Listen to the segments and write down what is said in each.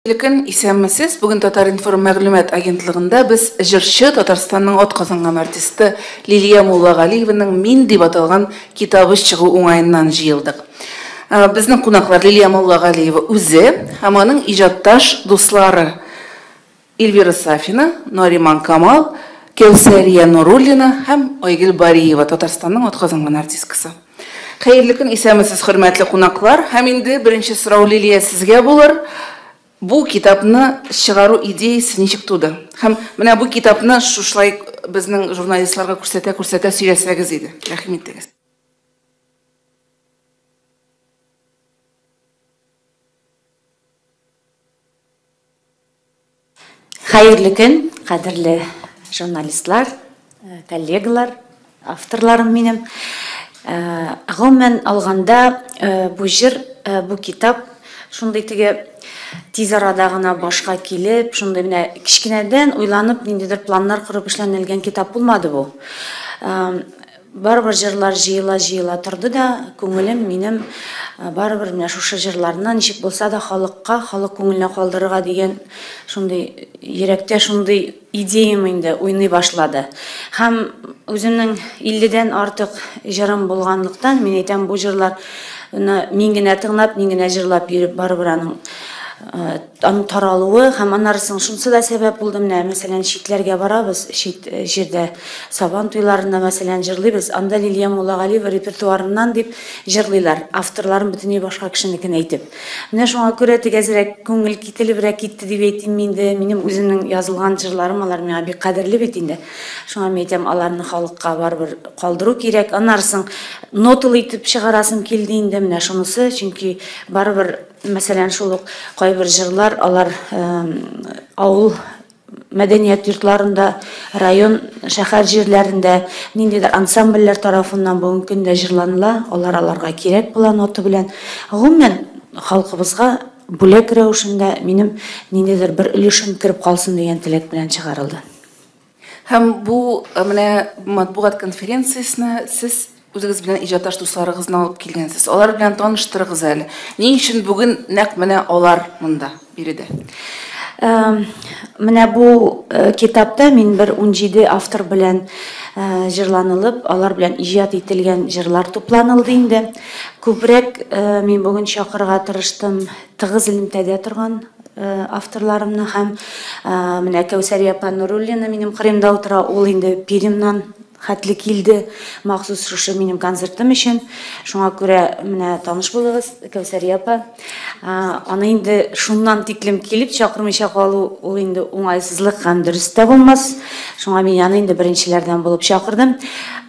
Лекін исәнмесіз, бүгін Татар информ мәгълүмат агентлігінде біз жыршы Татарстанның отқазанған артисті Лилия Муллағалиеваның «Мин» деп аталған китабы шығу оңайынан жиылдық. Біздің қонақлар Лилия Муллағалиева өзі, аманың ижатташ дуслары Эльвира Сафина, Нариман Камал, Кәусәрия Нуруллина һәм Айгөл Бариева, Татарстанның отқазанған артисткасы. Қайырлы күн, исәнмесіз, хөрмәтле қонақлар. Һәм инде беренче сорау Лилия сезгә булыр. Бу китапны шығару идеясы ничек туды? Һәм менә бу китапны шушлай безнең журналистларга күрсәтә сөйләсәгез иде. Рәхим итегез. Хәерле көн, кадерле журналистлар, коллегалар, авторларым минем. Гомумән алганда бу җыр, бу китап шундый теге тиз арада гына башка килеп, шундый менә кичкенәдән уйланып, ниндидер планнар кырып эшләнелгән китап булмады бу. Барыбер җырлар җыела торды да, күңелем минем барыбер менә шушы җырларны ничек булса да халыкка, халык күңеленә калдырырга дигән шундый йөрәктә шундый идеям инде уйный башлады. Һәм үземнең 50дән артык җырым булганлыктан мин әйтәм, бу җырлар мин генә тыңлап, мин генә җырлап йөреп барыбер аның таралуы һәм аннарысын шунсы да сәбәп булды. Менә мәсәлән читләргә барабыз, чит җирдә сабан туйларында мәсәлән җырлыйбыз, анда Лилия Муллағалиева репертуарыннан дип җырлыйлар, авторларын бөтенләй башка кешенекен әйтеп. Менә шуңа күрә тигәзрәк күңел кителебрәк китте дип әйтим инде. Минем үземнең язылган җырларым, алар миңа бик кадерле бит инде. Шуңа мен әйтәм, аларны халыкка барыбер калдыру кирәк. Аннарысын ноталы итеп чыгарасым килде инде менә шунысы, чөнки барыбер мәсәлән шул ук кайбер җырлар алар авыл мәдәният йортларында, район, шәһәр җирләрендә ниндидер ансамбльләр тарафыннан бүгенге көндә җырланыла, аларга кирәк була ноты белән. Гомумән халкыбызга бүләк рәвешендә минем ниндидер бер өлешем кирип калсын дигән теләк белән чыгарылды. Һәм бу менә матбугат конференциясенә сез үзегез белән иҗатташ дусларыгызны алып килгәнсез. Алар белән таныштырыгыз әле. Ни өчен бүген нәкъ менә алар монда биредә? Менә бу китапта мин бер 17 автор белән җырланылып, алар белән иҗат ителгән җырлар тупланылды инде. Күбрәк мин бүген чакырга тырыштым тыгыз элемтәдә торган авторларымны һәм менә Кәусәрия Нуруллина минем кырымда утыра, ул инде Перимнан хәтле килде, махсус шушы минем концертым өчен. Шуңа күрә менә таныш булыгыз, Кәусәрия апа. Аны инде шуннан тиклем килеп чакырмыйча калу, ул инде уңайсызлык һәм дөрес тә булмас. Шуңа мин аны инде беренчеләрдән булып чакырдым.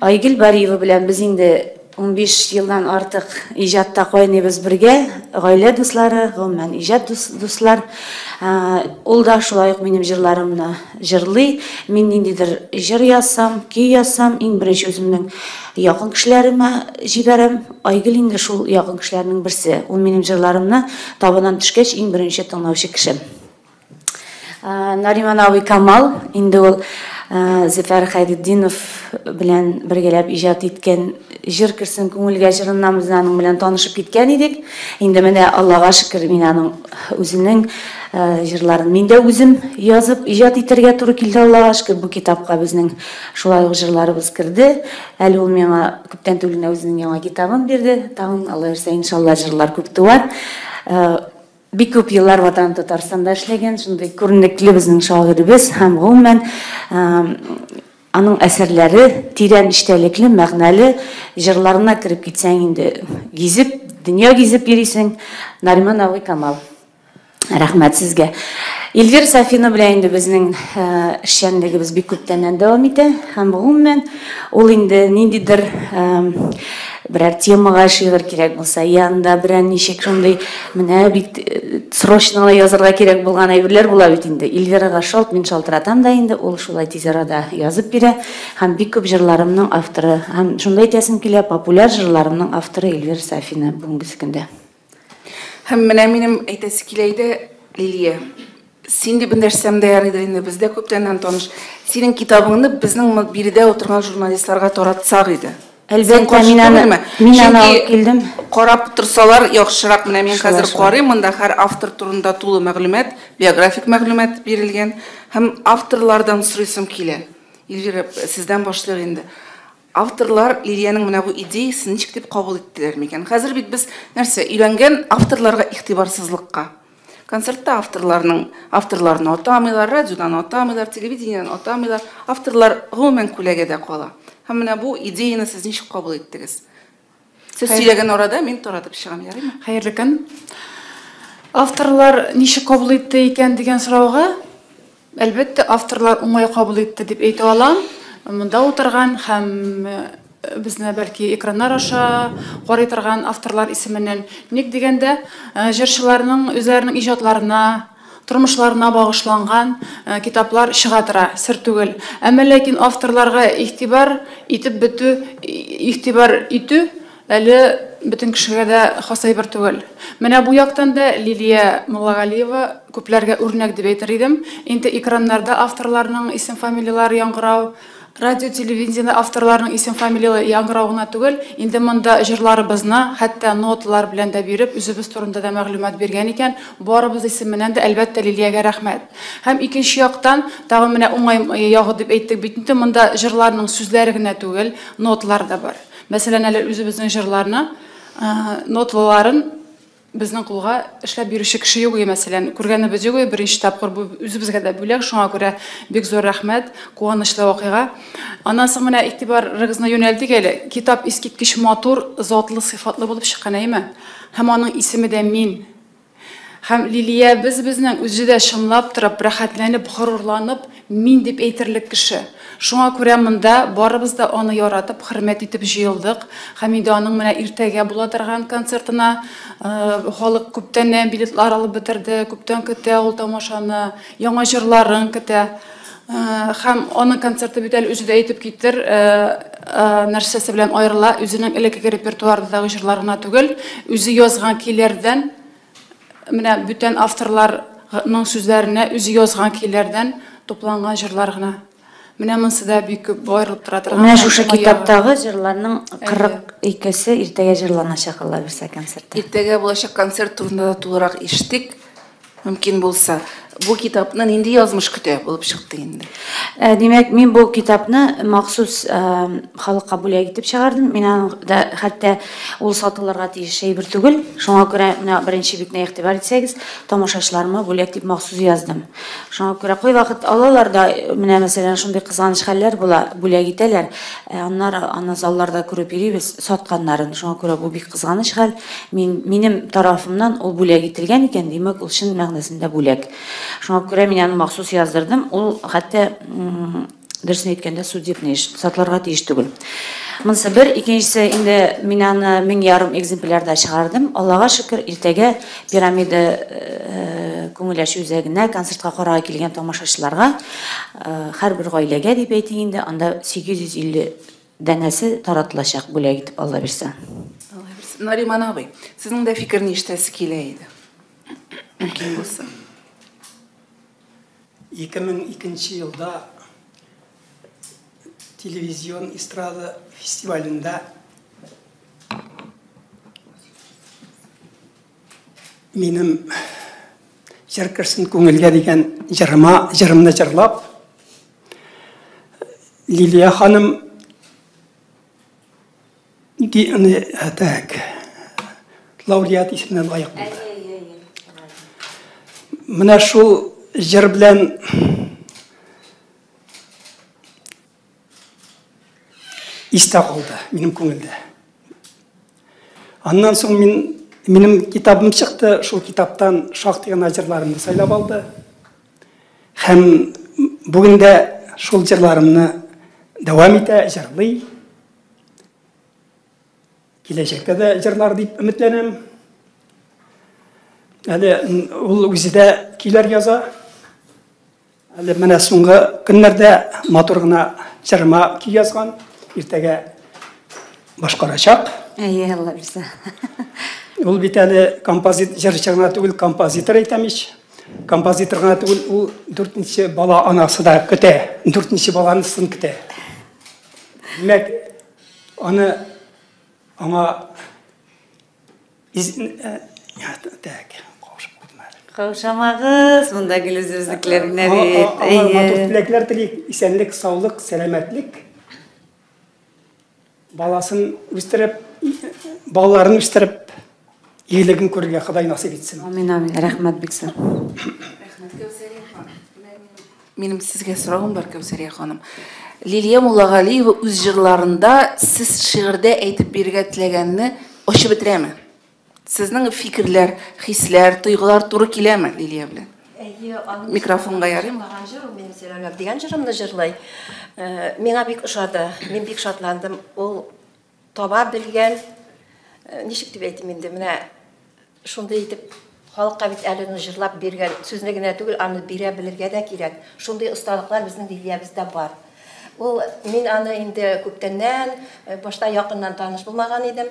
Айгөл Бариева белән без инде 15 елдан артык иҗатта кайныйбыз бергә, гаилә дуслары, гомумән иҗат дуслар. Ул да шулай ук минем җырларымны җырлый. Мин ниндидер җыр язсам, көй язсам, иң беренче үземнең якын кешеләремә җибәрәм. Айгөл инде шул якын кешеләрнең берсе. Ул минем җырларымны табыннан төшкәч иң беренче тыңлаучы кеше. Нариман Камал инде ул Зөфәр Хәйретдинов белән бергәләп иҗат иткән җыр кирсен күңелгә җырыннан без аның белән танышып киткән идек. Инде менә Аллага шөкер, мин аның үзенең җырларын мин дә үзем язып иҗат итәргә туры килде. Аллага шөкер, бу китапка безнең шулай ук җырларыбыз кирде. Әле ул миңа күптән түгел үзенең яңа китабын бирде. Тагын Алла ярса иншалла җырлар күп туар. Бик күп еллар Ватан Татарстанда эшләгән, шундый күренекле безнең шагыйребез һәм гомумән аның әсәрләре тирән эчтәлекле, мәгънәле, җырларына кирип китсәң инде гизеп, дөнья гизеп йөрисең. Нариман Камал. Рәхмәт сезгә. Эльвира Сафина белән инде безнең эшчәнлегебез бик күптән дәвам итә һәм гомумән ул инде ниндидер берәр темага шигырь кирәк булса, янда берәр ничек шундый менә бит срочно язарга кирәк булган әйберләр була бит инде. Эльвирага шалт, мин шалтыратам да инде, ул шулай тиз арада язып бирә һәм бик күп җырларымның авторы һәм шундай әйтәсем килә, популяр җырларымның авторы Эльвира Сафина бүгенге көндә. Һәм менә минем әйтәсе килә иде, Лилия, син дип нәрсәм дә ярыйдыр инде, бездә күптәннән таныш. Синең китабыңны безнең биредә утырган журналистларга таратсак иде. Әлбәттә, мин аны алып килдем. Карап торсалар яхшырак. Менә мин хәзер карыйм, монда һәр автор турында тулы мәгълүмат, биографик мәгълүмат бирелгән һәм авторлардан сорыйсым килә. Эльвира, сездән башлыйк инде. Авторлар Лилияның менә бу идеясын ничек дип кабул иттеләр микән? Хәзер бит без нәрсә, өйләнгән авторларга игътибарсызлыкка. Концертта авторларны атамыйлар, радиодан атамыйлар, телевидениедән атамыйлар. Авторлар гомумән күләгәдә кала. Һәм менә бу идеяны сез ничек кабул иттегез? Сез сөйләгән арада мин таратып чыгам, ярыймы? Хәерле көн. Авторлар ничек кабул итте икән дигән сорауга, әлбәттә, авторлар уңай кабул итте дип әйтә алам. Монда утырган һәм безне бәлки экраннар аша карый торган авторлар исеменнән ник дигәндә, җырчыларның үзләренең иҗатларына, тормышларына багышланган китаплар чыга тора, сер түгел. Әмма ләкин авторларга игътибар итү әле бөтен кешегә дә хас әйбер түгел. Менә бу яктан да Лилия Муллагалиева күпләргә үрнәк дип әйтер идем. Инде экраннарда авторларның исем-фамилиялары яңгырау, радио, телевидениедә авторларның исем-фамилиялары яңгырау гына түгел, инде монда җырларыбызны, хәтта ноталар белән дә биреп, үзебез турында да мәгълүмат биргән икән. Барыбыз исеменнән дә әлбәттә Лилиягә рәхмәт. Һәм икенче яктан, тагын менә уңай ягы дип әйттек бит, инде монда җырларның сүзләре генә түгел, ноталар да бар. Мәсәлән, әле үзебезнең җырларны, ноталарын безнең кулга эшләп бирүче кеше юк, мәсәлән, күргәнебез юк, беренче тапкыр бу үзебезгә дә бүләк, шуңа күрә бик зур рәхмәт, куанычлы вакыйга. Аннан соң менә игътибарыгызны юнәлтик әле. Китап искиткеч матур, затлы, сыйфатлы булып чыккан, әйме? Һәм аның исеме дә мин. Һәм Лилия безнең үзендә шымлап торып, рәхәтләнеп, горурланып, мин дип әйтерлек кеше. Шуңа күрә монда барыбыз да аны яратып, хөрмәт итеп җыелдык. Һәм инде аның менә иртәгә була торган концертына халык күптән билетлар алып бетерде, күптән көтә ул тамашаны, яңа җырларын көтә. Һәм аның концерты бит әле үзе дә әйтеп киттер, нәрсәсе белән аерыла, үзенең элекке репертуарындагы җырларына түгел, үзе язган көйләрдән, менә бүтән авторларның сүзләренә үзе язган көйләрдән тупланган җырлар гына. Менә монсы да бик күп аерылып тора торган. Менә шушы китаптагы җырларның 42-се иртәгә җырланачак Алла бирсә концертта. Иртәгә булачак концерт турында да тулырак ишетик. Мөмкин булса, бу китапны нинди язмыш көтә булып чыкты инде? Димәк, мин бу китапны махсус халыкка бүләк итеп чыгардым. Мин аны да хәтта ул сатылырга тиеш бер түгел. Шуңа күрә менә беренче бикне игътибар итсәгез, тамашачыларыма бүләк дип махсус яздым. Шуңа күрә кай вакыт алалар да, менә мәсәлән шундый кызганыч хәлләр була, бүләк итәләр. Аннары аны залларда күреп йөрибез сатканнарын. Шуңа күрә бу бик кызганыч хәл. Минем тарафымнан ул бүләк ителгән икән, димәк, ул чын мәгънәсендә бүләк. Шуңа күрә мин аны махсус яздырдым. Ул хәтта дөресен әйткәндә судебный сатларга тиеш түгел. Монсы бер, икенчесе инде мин аны 1000 экземплярда чыгардым. Аллага шөкер, иртәгә пирамида күңел ачу үзәгенә концертка карарга килгән тамашачыларга, һәрбер гаиләгә дип әйтик инде, анда 850 дәнәсе таратылачак бүләк итеп Алла бирсә. Нариман абый, сезнең дә фикерне ишетәсе килә иде. Мөмкин булса. 2002 елда телевизион эстрада фестивалында минем Жыркырсын күңелгә дигән җырымны җырлап, Лилия ханым лауреат исеменә лаек булды. Менә шул җыр белән истә калды минем күңелдә. Аннан соң минем китабым чыкты, шул китаптан шактый гына җырларымны сайлап алды. Һәм бүген дә шул җырларымны дәвам итә, җырлый. Киләчәктә дә җырлар дип өметләнәм. Әле ул үзе дә көйләр яза. Әле менә соңгы көннәрдә матур гына җырма көй язган. Иртәгә башкарачак. Алла бирсә. Ул бит әле җырчы гына түгел, композитор әйтәмич. Композитор гына түгел, ул 4нче бала анасы да көтә. 4нче баланысын көтә. Димәк, Аны аңа Каушамагыз, мында гел үзебезнекиләренә бит. матур теләкләр телик, исәнлек, саулык, сәламәтлек. Баласын үстереп, балаларын үстереп, игелеген күрергә Ходай насип итсен. Амин, амин. Рәхмәт бик зур. Минем сезгә сорагым бар, Кәүсәрия ханым. Лилия Муллагалиева үз җырларында сез шигырьдә әйтеп бирергә теләгәнне ачып бетерәме? Сезнең фикерләр, хисләр, тойгылар туры киләме Лилия белән? Микрофонга ярыймы? Мен Сәләмәп дигән җырымны җырлый. Миңа бик ошады, мин бик шатландым. Ул таба белгән, ничек дип әйтим инде, менә шундый итеп халыкка бит әле җырлап биргән, сүзне генә түгел, аны бирә белергә дә кирәк. Шундый осталыклар безнең Лилиябездә бар. Ул мин аны инде күптәннән, башта якыннан таныш булмаган идем.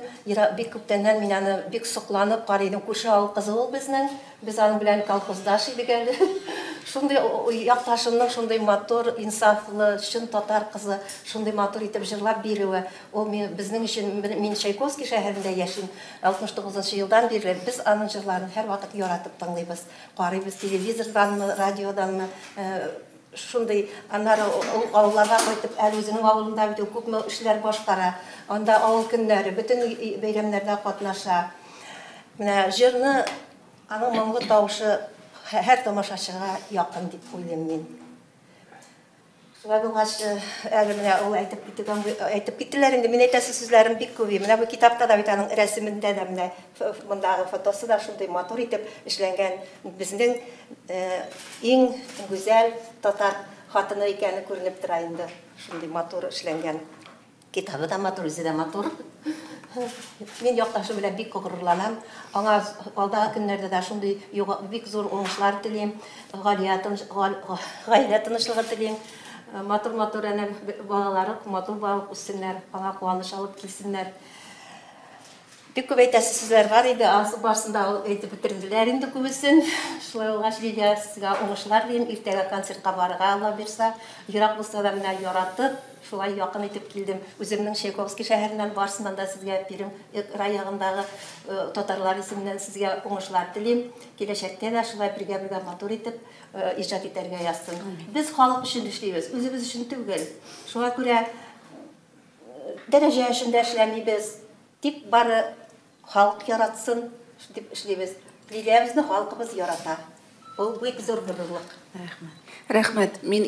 Бик күптәннән мин аны бик сокланып карыйдым. Күрше авыл кызы ул безнең. Без аның белән колхоздаш идек әле. Шундый якташымның шундый матур, инсафлы, чын татар кызы, шундый матур итеп җырлап бирүе. Ул безнең өчен, мин Чайковский шәһәрендә яшим. 69 елдан бирле без аның җырларын һәр вакыт яратып тыңлыйбыз. Карыйбыз телевизордан, радиодан. Шундый аннары авылларга кайтып, әле үзенең авылында бит күпме эшләр башкара. Анда авыл көннәре, бөтен бәйрәмнәрдә катнаша. Менә җырны аның моңлы тавышы һәр тамашачыга якын дип уйлыйм мин. Шулай булгач, әле менә ул әйтеп киттеләр инде, мин әйтәсе сүзләрем бик күп. Менә бу китапта да бит аның рәсемендә дә менә мондагы фотосы да шундый матур итеп эшләнгән. Безнең иң гүзәл татар хатыны икәне күренеп тора инде. Шундый матур эшләнгән. Китабы да матур, үзе дә матур. Мин якташым белән бик горурланам. Аңа алдагы көннәрдә дә шундый бик зур уңышлар телим, гаилә тынычлыгы телим. Матур-матур әнә балалары матур булып үссеннәр, аңа куаныч алып килсеннәр. Бик күп әйтәсе сүзләр бар иде, асы барсында әйтеп бетерделәр инде күбесен. Шулай булгач, Лилия, сезгә уңышлар дим, иртәгә концертка барырга Алла бирсә, ерак булса да менә яратып, шулай якын итеп килдем. Үземнең Чайковский шәһәреннән барсыннан да сезгә Пермь районындагы татарлар исеменнән сезгә уңышлар телим. Киләчәктә дә шулай бергә матур итеп иҗат итәргә язсын. Без халык өчен эшлибез, үзебез өчен түгел. Шуңа күрә дәрәҗә өчен дә эшләмибез. Тик бары халык яратсын дип эшлибез. Лилиябезне халкыбыз ярата. Ул бик зур горурлык. Рәхмәт. Мин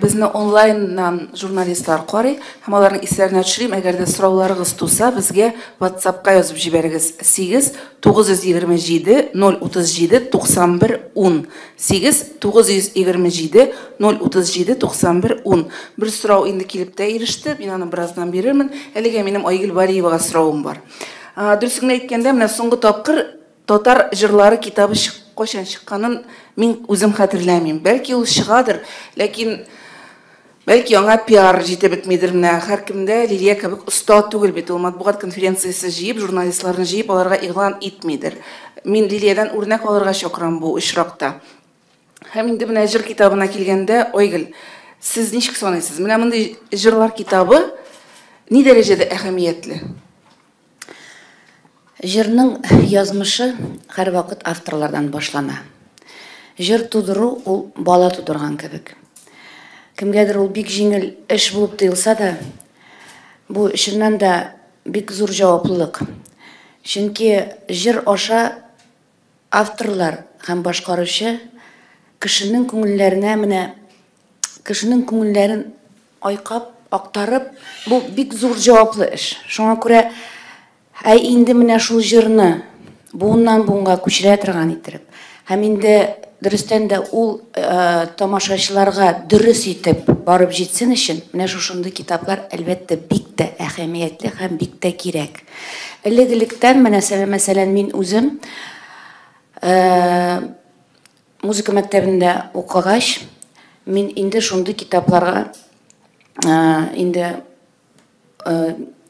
безне онлайннан журналистлар карый, һәм аларның исләренә төшерим. Әгәр дә сорауларыгыз туса, безгә WhatsApp-ка язып җибәрегез. 8 927 037 91 10. 8 927 037 91 10. Бер сорау инде килеп тә иреште. Мин аны бераздан бирермен. Әлегә минем Айгөл Валиевага соравым бар. Дөресен әйткәндә, менә соңгы тапкыр татар җырлары китабы кайчан чыкканын мин үзем хәтерләмим. Бәлки ул чыгадыр, ләкин бәлки аңа пиар җитеп бетмидер. Менә һәркемдә Лилия кебек оста түгел бит. Ул матбугат конференциясе җыеп, журналистларны җыеп, аларга игълан итмидер. Мин Лилиядан үрнәк алырга чакырам бу очракта. Һәм инде менә җыр китабына килгәндә, Айгөл, сез ничек саныйсыз? Менә мондый җырлар китабы ни дәрәҗәдә әһәмиятле? Җырның язмышы һәр вакыт авторлардан башлана. Җыр тудыру ул бала тудырган кебек. Кемгәдер ул бик җиңел эш булып тоелса да, бу эшеннән дә бик зур җаваплылык. Чөнки җыр аша авторлар һәм башкаручы кешенең күңелләренә менә кешенең күңелләрен айкап, актарып, бу бик зур җаваплы эш. Шуңа күрә инде менә шул җырны буыннан буынга күчерә торган иттереп, һәм инде дөрестән дә ул тамашачыларга дөрес итеп барып җитсен өчен, менә шушындый китаплар әлбәттә бик тә әһәмиятле һәм бик тә кирәк. Элек-электән менә мәсәлән мин үзем музыка мәктәбендә укыгач, мин инде шундый китапларга инде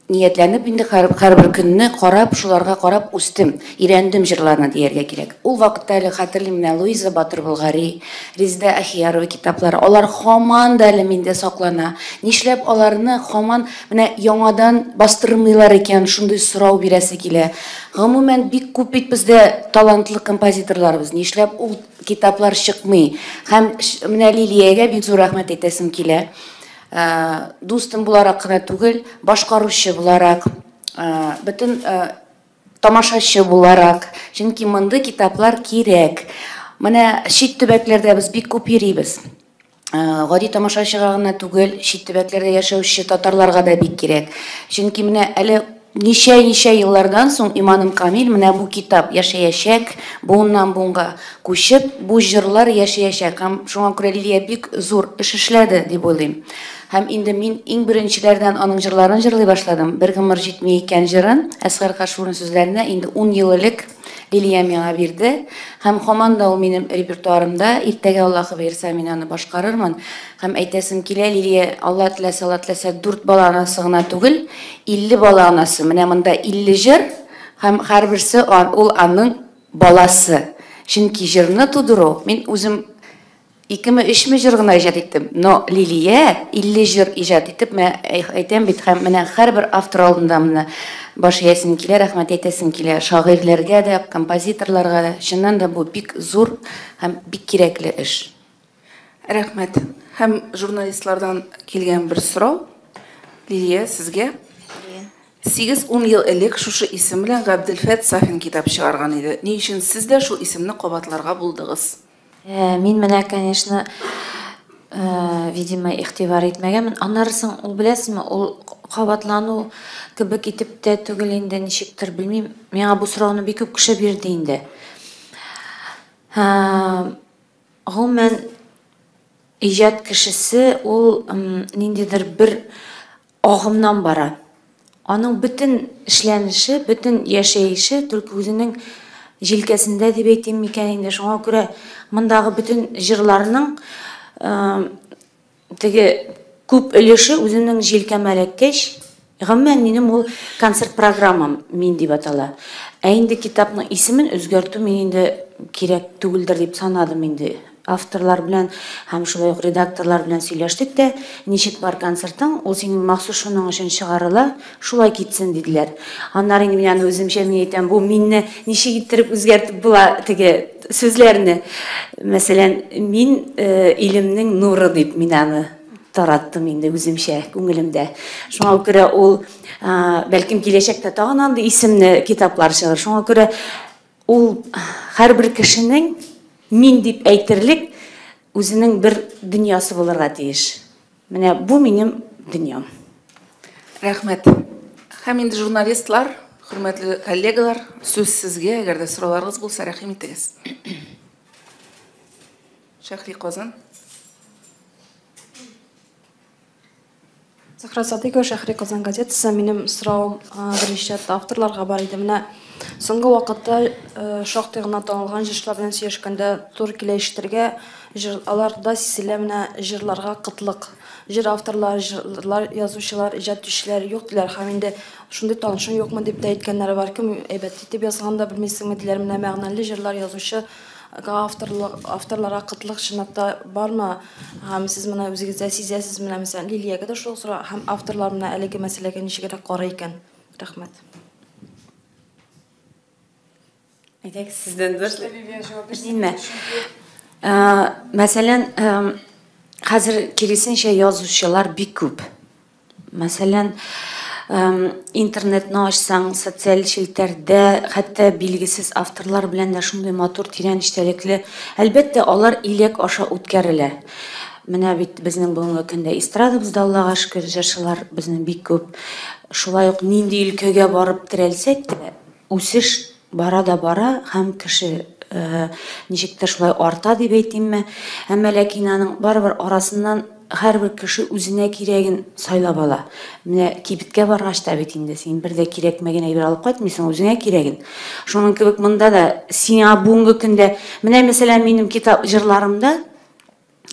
ниятләнеп инде һәрбер көнне карап, шуларга карап үстем, өйрәндем җырларны дияргә кирәк. Ул вакытта әле хәтерлим менә Луиза Батыр-Болгари, Резеда Ахиярова китаплары, алар һаман да әле миндә саклана. Нишләп аларны һаман менә яңадан бастырмыйлар икән, шундый сорау бирәсе килә. Гомумән бик күп бит бездә талантлы композиторларыбыз. Нишләп ул китаплар чыкмый? Һәм менә Лилиягә бик зур рәхмәт әйтәсем килә. Дустым буларак кына түгел, башкаручы буларак, бөтен тамашачы буларак, чөнки мондый китаплар кирәк. Менә чит төбәкләрдә без бик күп йөрибез. Гади тамашачыга гына түгел, чит төбәкләрдә яшәүче татарларга да бик кирәк. Чөнки менә әле ничә еллардан соң Иманым Камил менә бу китап яшәячәк, буыннан буынга күчеп, бу җырлар яшәячәк. Һәм шуңа күрә Лилия бик зур эш эшләде дип уйлыйм. Һәм инде мин иң беренчеләрдән аның җырларын җырлый башладым. Бер гомер җитми икән җырын, Әсгар Кашурның сүзләренә инде 10 ел элек Лилия миңа бирде. Һәм һаман да ул минем репертуарымда, иртәгә Аллаһы бирсә мин аны башкарырмын. Һәм әйтәсем килә, Лилия Алла теләсә 4 бала анасы гына түгел, 50 бала анасы. Менә монда 50 җыр һәм һәрберсе ул аның баласы. Чөнки җырны тудыру мин үзем 2-3 җыр гына иҗат иттем. Но Лилия 50 җыр иҗат итеп, мен әйтәм бит, һәм менә һәрбер автор алдында менә баш иясем килә, рәхмәт әйтәсем килә. Шагыйрьләргә дә, композиторларга да, чыннан да бу бик зур һәм бик кирәкле эш. Рәхмәт. Һәм журналистлардан килгән бер сорау. Лилия, сезгә 8-10 ел элек шушы исем белән Габделфәт Сафин китап чыгарган иде. Ни өчен сез дә шул исемне кабатларга булдыгыз? Мин менә, конечно, видимо, игътибар итмәгәнмен. Аннарысын ул беләсезме, ул кабатлану кебек итеп тә түгел инде, ничектер белмим. Миңа бу сорауны бик күп кеше бирде инде. Гомумән иҗат кешесе ул ниндидер бер агымнан бара. Аның бөтен эшләнеше, бөтен яшәеше түлке үзенең җилкәсендә дип әйтим микән инде. Шуңа күрә мондагы бөтен җырларның теге күп өлеше үзенең җилкәмә эләккәч, гомумән минем ул концерт программам мин дип атала. Инде китапның исемен үзгәртү мин инде кирәк түгелдер дип санадым инде. Авторлар белән һәм шулай ук редакторлар белән сөйләштек тә, ничек бар концертың, ул синең махсус шуның өчен чыгарыла, шулай китсен диделәр. Аннары инде мин үземчә әйтәм, бу минне ничек иттереп үзгәртеп була теге сүзләрне. Мәсәлән, мин илемнең нуры дип мин аны тараттым инде үземчә күңелемдә. Шуңа күрә ул бәлкем киләчәктә тагын андый исемне китаплар чыгар. Шуңа күрә ул һәрбер кешенең мин дип әйтерлек үзенең бер дөньясы булырга тиеш. Менә бу минем дөньям. Рәхмәт. Һәм инде журналистлар, хөрмәтле коллегалар, сүз сезгә, әгәр дә сорауларыгыз булса, рәхим итегез. Шәһри Казан. Захра Садыкова, Шәһри Казан газетасы. Минем сорауым беренче авторларга бар иде. Менә соңгы вакытта шактый гына танылган җырлар белән сөйләшкәндә туры килә ишетергә, аларда сизелә менә җырларга кытлык. Җыр авторлар, җырлар язучылар, иҗатчылар юк диләр. Һәм инде шундый танышың юкмы дип тә әйткәннәре бар. Кем әйбәт итеп язганда белмисеңме диләр. Менә мәгънәле җырлар язучы авторларга кытлык чынлыкта бармы? Һәм сез менә үзегездә сизәсез менә мәсәлән Лилиягә дә шул сора, һәм авторлар менә әлеге мәсьәләгә ничек карый икән? Рәхмәт. Әйтәк сездән бер. Мәсәлән, хәзер киресенчә язучылар бик күп. Мәсәлән, интернетны ачсаң, социаль челтәрдә хәтта билгесез авторлар белән дә шундый матур тирән эчтәлекле, әлбәттә алар иләк аша үткәрелә. Менә бит безнең бүгенге көндә эстрадабызда Аллага шөкер җырчылар безнең бик күп. Шулай ук нинди өлкәгә барып терәлсәк тә, үсеш бара да бара, һәм кеше ничектер шулай арта дип әйтимме. Әмма ләкин аның барыбер арасыннан һәрбер кеше үзенә кирәген сайлап ала. Менә кибеткә баргач та бит инде син бер дә кирәкмәгән әйбер алып кайтмыйсың, үзеңә кирәген. Шуның кебек монда да сиңа бүгенге көндә, менә мәсәлән минем китап җырларымда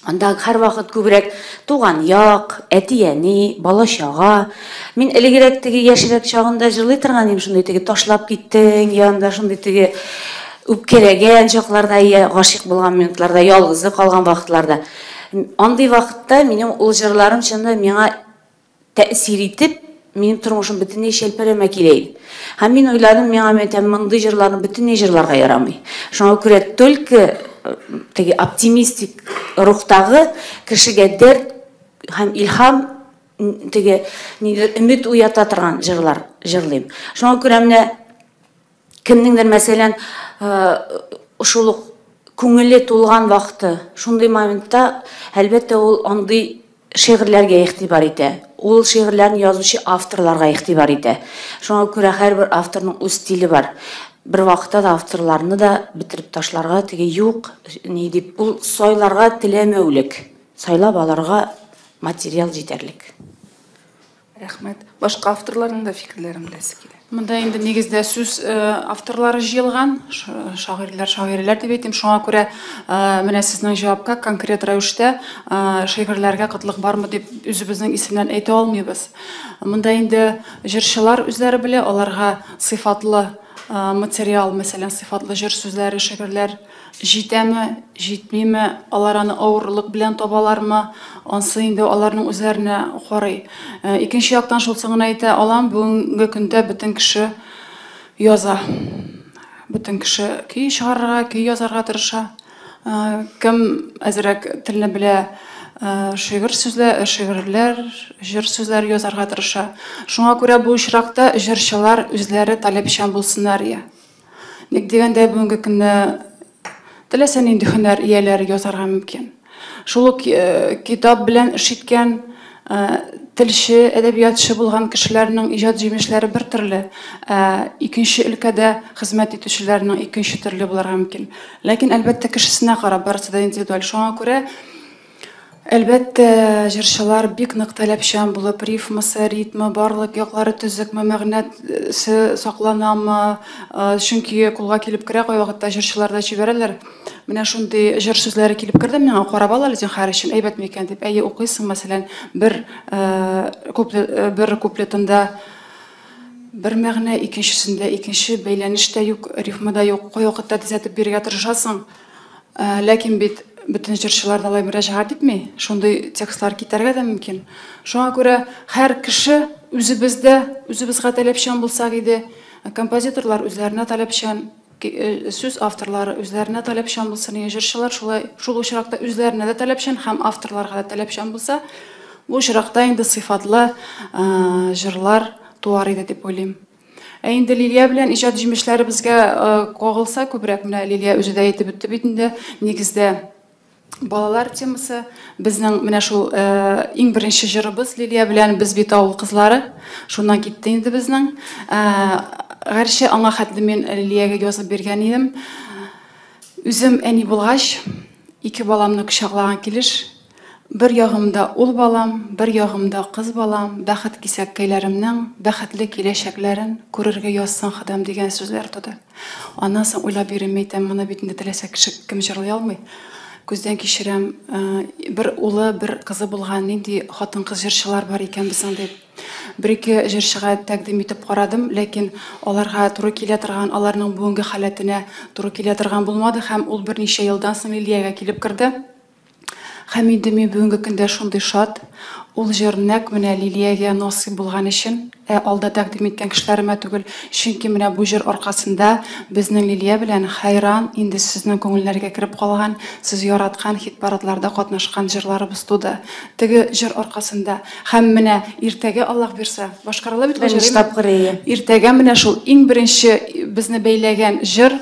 Анда һәр вакыт күбрәк туган як, әти-әни, бала-чага. Мин элегрәк теге яшьрәк чагында җырлый торган идем, шундый теге ташлап киттең, янда шундый теге үпкәләгән чакларда, я гашыйк булган минутларда, ялгызы калган вакытларда. Андый вакытта минем ул җырларым чынында миңа тәэсир итеп, минем тормышым бөтенләй шәлпәрәмә килә иде. Һәм мин уйладым, миңа мондый җырларны бөтенләй җырларга ярамый. Шуңа күрә только теге оптимистик рухтагы кешегә дәрт һәм илһам теге өмет уята торган җырлар җырлыйм. Шуңа күрә менә кемнеңдер мәсәлән шул ук күңеле тулган вакыты, шундый моментта әлбәттә ул андый шигырьләргә игътибар итә. Ул шигырьләрне язучы авторларга игътибар итә. Шуңа күрә һәрбер авторның үз стиле бар. Бер вакытта да авторларны да бетереп ташларга теге юк, ни дип, ул сайларга теләмәүлек. Сайлап аларга материал җитәрлек. Рәхмәт. Башка авторларның да фикерләрен беләсе килә. Монда инде нигездә сүз авторлары җыелган, шагыйрьләр дип әйтим. Шуңа күрә менә сезнең җавапка конкрет рәвештә шигырьләргә кытлык бармы дип үзебезнең исемнән әйтә алмыйбыз. Монда инде җырчылар үзләре белә, аларга сыйфатлы материал, мәсәлән, сыйфатлы җыр сүзләре, шигырьләр җитәме, җитмиме, алар аны авырлык белән табалармы, ансы инде аларның үзләренә карый. Икенче яктан шул сыңгына әйтә алам, бүгенге көндә бөтен кеше яза. Бөтен кеше көй чыгарырга, көй язарга тырыша. Кем әзрәк телне белә, шигырьләр, җыр сүзләр язарга тырыша. Шуңа күрә бу очракта җырчылар үзләре таләпчән булсыннар я. Ник дигәндә бүгенге көндә теләсә нинди һөнәр ияләре язарга мөмкин. Шул китап белән эш иткән телче, әдәбиятчы булган кешеләрнең иҗат җимешләре бер төрле, икенче өлкәдә хезмәт итүчеләрнең икенче төрле буларга мөмкин. Ләкин әлбәттә кешесенә карап барысы да индивидуаль. Шуңа күрә әлбәттә җырчылар бик нык таләпчән булып, рифмасы, ритмы, барлык яклары төзекме, мәгънәсе сакланамы, чөнки кулга килеп керә, кай вакытта җырчылар да җибәрәләр. Менә шундый җыр сүзләре килеп керде, миңа карап алалар зинһар өчен, әйбәт микән дип. Әйе, укыйсың, мәсәлән, бер куплетында бер мәгънә, икенчесендә икенче, бәйләнештә юк, рифмада юк, кай вакытта төзәтеп бирергә тырышасың. Ләкин бит бөтен җырчылар да алай мөрәҗәгать итми, шундый текстлар китәргә дә мөмкин. Шуңа күрә һәр кеше үзебезгә таләпчән булсак иде, композиторлар үзләренә таләпчән, сүз авторлары үзләренә таләпчән булсын, җырчылар шул очракта үзләренә дә таләпчән һәм авторларга да таләпчән булса, бу очракта инде сыйфатлы җырлар туар иде дип уйлыйм. Инде Лилия белән иҗат җимешләре безгә кагылса күбрәк, менә Лилия үзе дә әйтеп үтте бит инде, нигездә балалар темасы, безнең менә шул иң беренче җырыбыз Лилия белән без бит авыл кызлары, шуннан китте инде безнең. Гәрчә аңа хәтле мин Лилиягә язып биргән идем. Үзем әни булгач, ике баламны кочаклаган килеш, бер ягымда ул балам, бер ягымда кыз балам, бәхет кисәккәйләремнең бәхетле киләчәкләрен күрергә язсын Худам дигән сүзләр туды. Аннан соң уйлап йөрим, әйтәм, моны бит инде теләсә кеше кем җырлый алмый. Күздән кичерәм, бер улы, бер кызы булган нинди хатын-кыз җырчылар бар икән безнең дип. Бер-ике җырчыга тәкъдим итеп карадым, ләкин аларга туры килә торган, аларның бүгенге халәтенә туры килә торган булмады һәм ул берничә елдан соң Лилиягә килеп керде. Һәм инде мин бүгенге көндә шундый шат, ул җыр нәкъ менә Лилиягә насыйп булган өчен, алда тәкъдим иткән кешеләремә түгел, чөнки менә бу җыр аркасында безнең Лилия белән хайран, инде сезнең күңелләргә кирип калган, сез яраткан хит-парадларда катнашкан җырларыбыз туды. Теге җыр аркасында һәм менә иртәгә Аллаһ бирсә, башкарыла бит җыр. Иртәгә менә шул иң беренче безне бәйләгән җыр,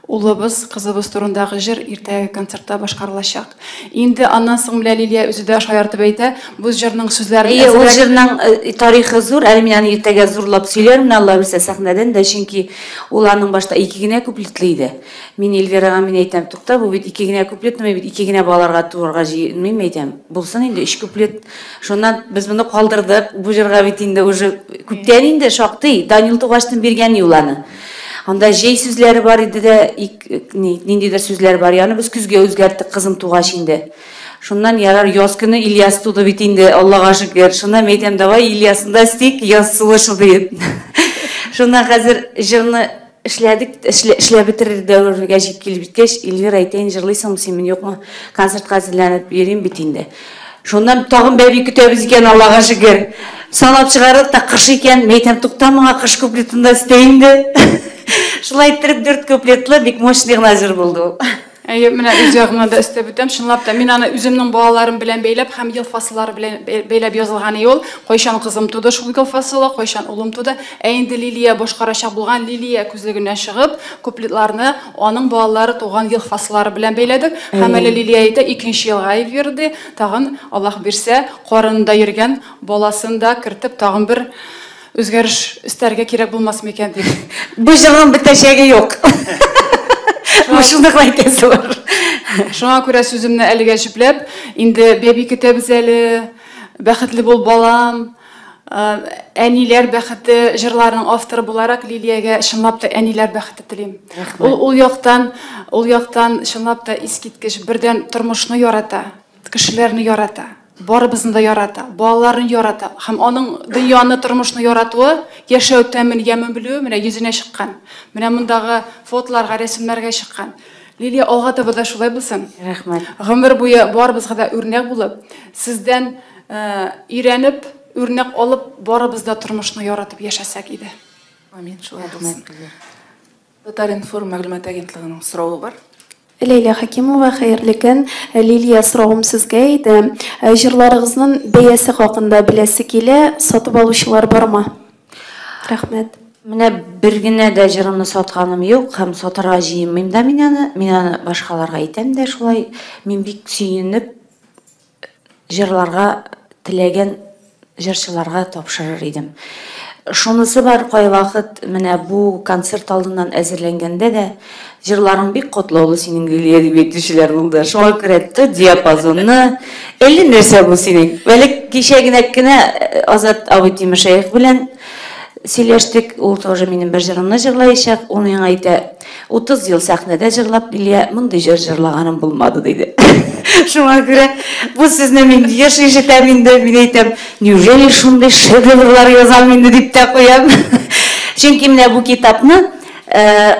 улыбыз, кызыбыз турындагы җыр иртәгә концертта башкарылачак. Инде аннан соң белә Лилия үзе дә шаяртып әйтә, бу җырның сүзләрен ул җырның тарихы зур, әле мин аны иртәгә зурлап сөйләрмен, Алла бирсә сәхнәдән дә, чөнки ул аның башта ике генә куплетлы иде. Мин Эльвирага мин әйтәм, тукта, бу бит ике генә куплетлы, бит ике генә балаларга туырга җыймыйм, әйтәм. Булсын инде 3 куплет. Шуннан без моны калдырдык. Бу җырга бит инде уже күптән инде шактый Данил Тугаштан биргән юланы. Анда җәй сүзләре бар иде дә, ниндидер сүзләр бар. Яны без күзгә үзгәрттек, кызым тугач инде. Шуннан ярар яз көне Ильяс туды бит инде, Аллага шөкер. Шуннан мен әйтәм, давай Ильясын да істейік, яз сулышы дип. Шуннан хәзер җырны эшләп бетерер дәвергә җип килеп биткәч, Эльвира әйтәйин, җырлыйсың син, мин юкмы? Концертка әзерләнеп йөрим бит инде. Шуннан тагын бәби көтәбез икән, Аллага шөкер. Санап чыгарып та кыш икән, мен әйтәм, тукта, моңа кыш куплетында істәйин дә. Шулай иттереп 4 куплетлы бик мощный гына җыр булды ул. Менә үз ягымнан да өстәп үтәм, чынлап та мин аны үземнең балаларым белән бәйләп һәм ел фасыллары белән бәйләп язылган ул. Кайчан кызым туды шул ел фасылы, кайчан улым туды. Инде Лилия башкарачак булган, Лилия күзлегеннән чыгып, куплетларны аның балалары туган ел фасыллары белән бәйләдек. Һәм әле Лилия әйтә, 2нче елга йөрде, тагын Аллаһ бирсә, карынында йөргән баласын да кертеп тагын бер үзгәреш истәргә кирәк булмас микән дип. Бу җырның бетәчәге юк. Шундый әйтәсе бар. Шуңа күрә сүземне әлегә җипләп, инде бәби көтәбез әле, бәхетле бул балам. Әниләр бәхете җырларның авторы буларак Лилиягә чынлап та әниләр бәхете телим. Ул яктан чынлап та искиткеч бердән тормышны ярата, кешеләрне ярата. Барыбызны да ярата, балаларын ярата. Һәм аның дөньяны, тормышны яратуы, яшәү тәмен, ямен белү менә йөзенә чыккан. Менә мондагы фотоларга, рәсемнәргә чыккан. Лилия, алга таба да шулай булсын. Рәхмәт. Гомер буе барыбызга да үрнәк булып, сездән өйрәнеп, үрнәк алып, барыбыз да тормышны яратып яшәсәк иде. Амин, шулай булсын. Татар-информ мәгълүмат агентлыгының соравы бар. Лейла Хакимова, хәерле көн. Лилия, соравым сезгә иде. Җырларыгызның бәясе хакында беләсе килә, сатып алучылар бармы? Рәхмәт. Менә бер генә дә җырымны сатканым юк, һәм сатырга җыенмыйм да мин аны башкаларга әйтәм дә шулай. Мин бик сөенеп җырларга теләгән җырчыларга тапшырыр идем. Шунысы бар, кай вакыт менә бу концерт алдыннан әзерләнгәндә дә җырларың бик катлаулы синең Лилия дип әйтүчеләр булды. Шуңа күрә диапазонны 50 нәрсә бу синең. Бәлек кичә генә Азат абый Тимошаев белән сөйләштек, ул тоже минем бер җырымны җырлаячак. Ул миңа әйтә, 30 ел сәхнәдә җырлап, Лилия, мондый җыр җырлаганым булмады диде. Шуңа күрә бу сезне мин ишетәм инде, мин әйтәм, неужели шундый шедеврлар язам инде дип тә куям. Чөнки менә бу китапны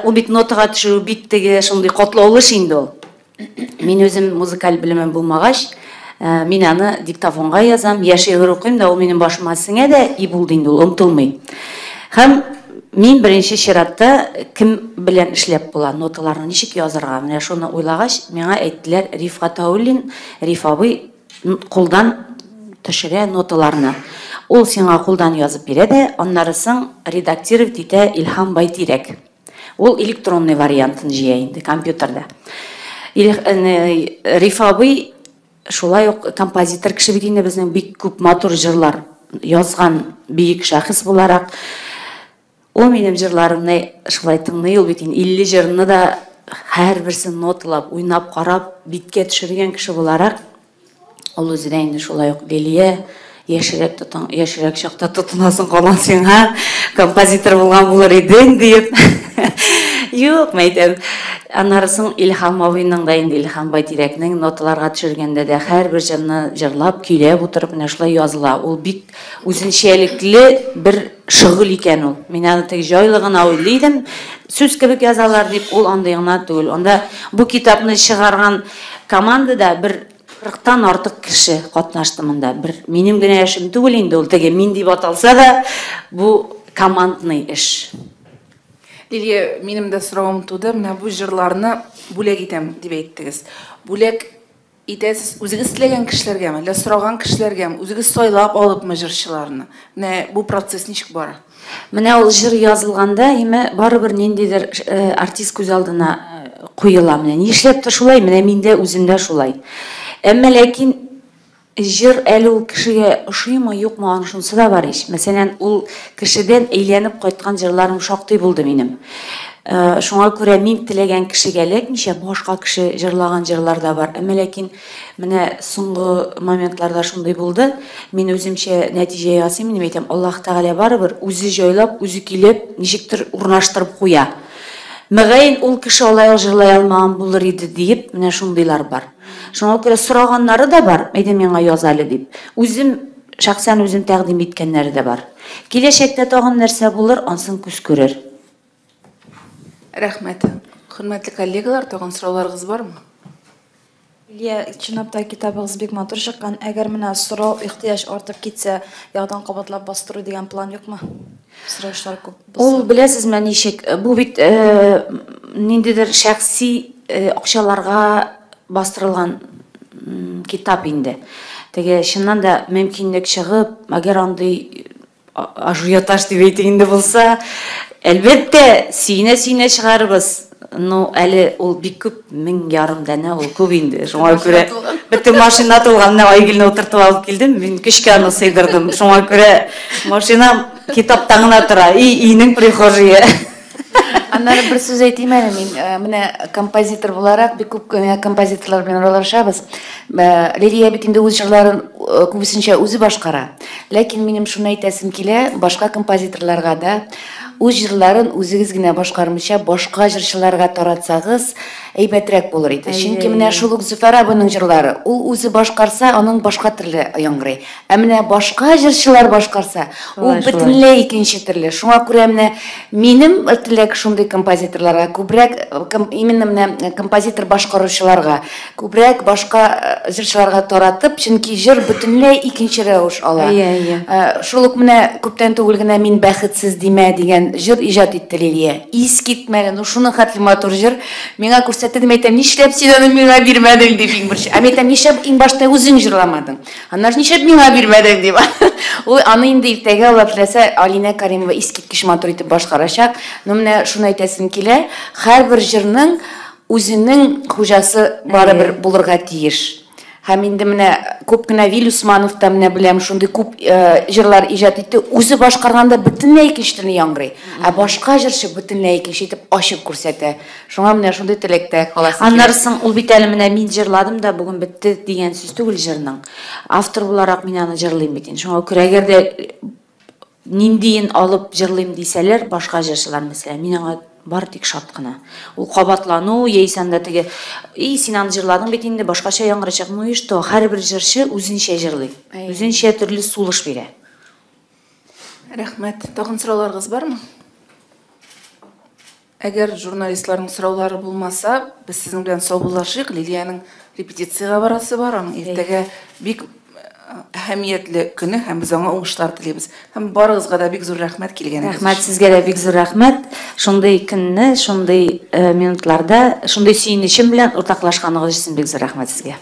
ул бит нотага төшерү бик теге шундый катлаулы инде ул. Мин үзем музыкаль белемем булмагач, мин аны диктофонга язам, яшәгәр укыйм да, ул минем башыма сеңә дә и булды инде, ул онытылмый. Һәм мин беренче чиратта кем белән эшләп була, ноталарны ничек язарга, менә шуны уйлагач, миңа әйттеләр, Рифкат Аулин, Риф абый кулдан төшерә ноталарны. Ул сиңа кулдан язып бирә дә, аннарысын редактировать итә Илһам Байтирәк. Ул электронный вариантын җыя инде компьютерда. Риф абый шулай ук композитор кеше бит инде, безнең бик күп матур җырлар язган бийек шәхес буларак. Ул минем җырларымны шулай тыңлый, ул бит 50 җырны да һәрберсен ноталап, уйнап карап, биткә төшергән кеше буларак, ул үзе дә инде шулай ук Лилия, яшерәк чакта тотынасың калган сиңа, композитор булган булыр идең дип. Юк, мәйтәм. Аннарысын Илһам абыйның да инде Илһам Байтирәкнең ноталарга төшергәндә дә һәрбер җырны җырлап, көйләп утырып, менә шулай языла. Ул бик үзенчәлекле бер шөгыль икән ул. Мин аны тик җайлыгына уйлыйдым. Сүз кебек язалар дип, ул андый гына түгел. Анда бу китапны чыгарган командада бер 40-тан артык кеше катнашты монда. Бер минем генә эшем түгел инде ул, теге мин дип аталса да, бу командный эш. Лилия, минем дә соравым туды, менә бу җырларны бүләк итәм дип әйттегез. Бүләк итәсез үзегез теләгән кешеләргәме, әллә сораган кешеләргәме, үзегез сайлап алыпмы җырчыларны? Менә бу процесс ничек бара? Менә ул җыр язылганда, барыбер ниндидер артист күз алдына куела. Менә нишләп тә шулай, менә миндә үземдә шулай. Әмма ләкин җыр әле ул кешегә ошыймы, юкмы, аны шунысы да бар ич. Мәсәлән, ул кешедән әйләнеп кайткан җырларым шактый булды минем. Шуңа күрә мин теләгән кешегә эләкмичә, башка кеше җырлаган җырлар да бар. Әмма ләкин менә соңгы моментларда шундый булды. Мин үземчә нәтиҗә ясыйм, мин әйтәм, Аллаһ Тәгалә барыбер үзе җайлап, үзе килеп, ничектер урнаштырып куя. Мәгәен ул кеше алай җырлай алмаган булыр иде дип, менә шундыйлар бар. Шуңа күрә сораганнары да бар, әйдә миңа яз әле дип. Үзем шәхсән үзем тәкъдим иткәннәре дә бар. Киләчәктә тагын нәрсә булыр, ансын күз күрер. Рәхмәт. Хөрмәтле коллегалар, тагын сорауларыгыз бармы? Лия, чынлап та китабыгыз бик матур чыккан. Әгәр менә сорау ихтыяҗ артып китсә, ягдан кабатлап бастыру дигән план юкмы? Сораулар күп булса. Ул беләсезме ничек? Бу бит ниндидер шәхси акчаларга бастырылган китап инде. Теге чыннан да мөмкинлек чыгып, әгәр андый ажиотаж дип әйтгәндә булса, әлбәттә сине чыгарыбыз. Ну, әле ул бик күп, 1000 дәнә ул күп инде. Шуңа күрә бөтен машина тулганны Айгилне утыртып алып килдем. Мин көчкә аны сыйдырдым. Шуңа күрә машинам китаптан гына тора. Үйнең прихожие. Аннары бер сүз әйтим әле мин. Менә композитор буларак бик күп композиторлар белән аралашабыз. Лилия бит инде үз җырларын күбесенчә үзе башкара. Ләкин минем шуны әйтәсем килә, башка композиторларга да үз җырларын үзегез генә башкармыйча башка җырчыларга таратсагыз, әйбәтрәк булыр иде. Чөнки менә шул ук Зөфәр абының җырлары, ул үзе башкарса, аның башка төрле яңгырый. Ә менә башка җырчылар башкарса, ул бөтенләй икенче төрле. Шуңа күрә менә минем теләк шундый композиторларга, күбрәк именно менә композитор башкаручыларга, күбрәк башка җырчыларга таратып, чөнки җыр бөтенләй икенче рәвеш ала. Шул ук менә күптән түгел генә мин бәхетсез димә дигән җыр иҗат итте Лилия. Искитмәгән, шуның хәтле матур җыр. Миңа күрсәтте, әйтәм, нишләп син аны миңа бирмәдең дип иң беренче. Әйтәм, нишләп иң башта үзең җырламадың? Аннан нишләп миңа бирмәдең дип. Ул аны инде иртәгә Алла теләсә Алина Каримова искиткеч матур итеп башкарачак. Ну менә шуны әйтәсем килә, һәрбер җырның үзенең хуҗасы барыбер булырга тиеш. Һәм инде менә күп кенә Вил Усманов та менә беләм, шундый күп җырлар иҗат итте. Үзе башкарганда бөтенләй икенче яңгырый. Ә башка җырчы бөтенләй икенче итеп ачып күрсәтә. Шуңа менә шундый теләктә каласы. Аннарсын ул бит әле менә мин җырладым да бүген бетте дигән сүз түгел җырның. Автор буларак мин аны җырлыйм бит. Шуңа күрә әгәр дә ниндиен алып җырлыйм дисәләр, башка җырчылар мәсәлән, мин аңа бар тик шат кына. Ул кабатлану, яисән дә теге, син аны җырладың бит инде башкача яңгырачак. Ну и что? Һәрбер җырчы үзенчә җырлый. Үзенчә төрле сулыш бирә. Рәхмәт. Тагын сорауларыгыз бармы? Әгәр журналистларның сораулары булмаса, без сезнең белән саубуллашыйк. Лилияның репетициягә барасы бар, аның иртәгә бик әһәмиятле көне һәм без аңа уңышлар телибез. Һәм барыгызга да бик зур рәхмәт килгәнегез. Рәхмәт сезгә дә бик зур рәхмәт. Шундый көнне, шундый минутларда, шундый сөенечем белән уртаклашканыгыз өчен бик зур рәхмәт сезгә.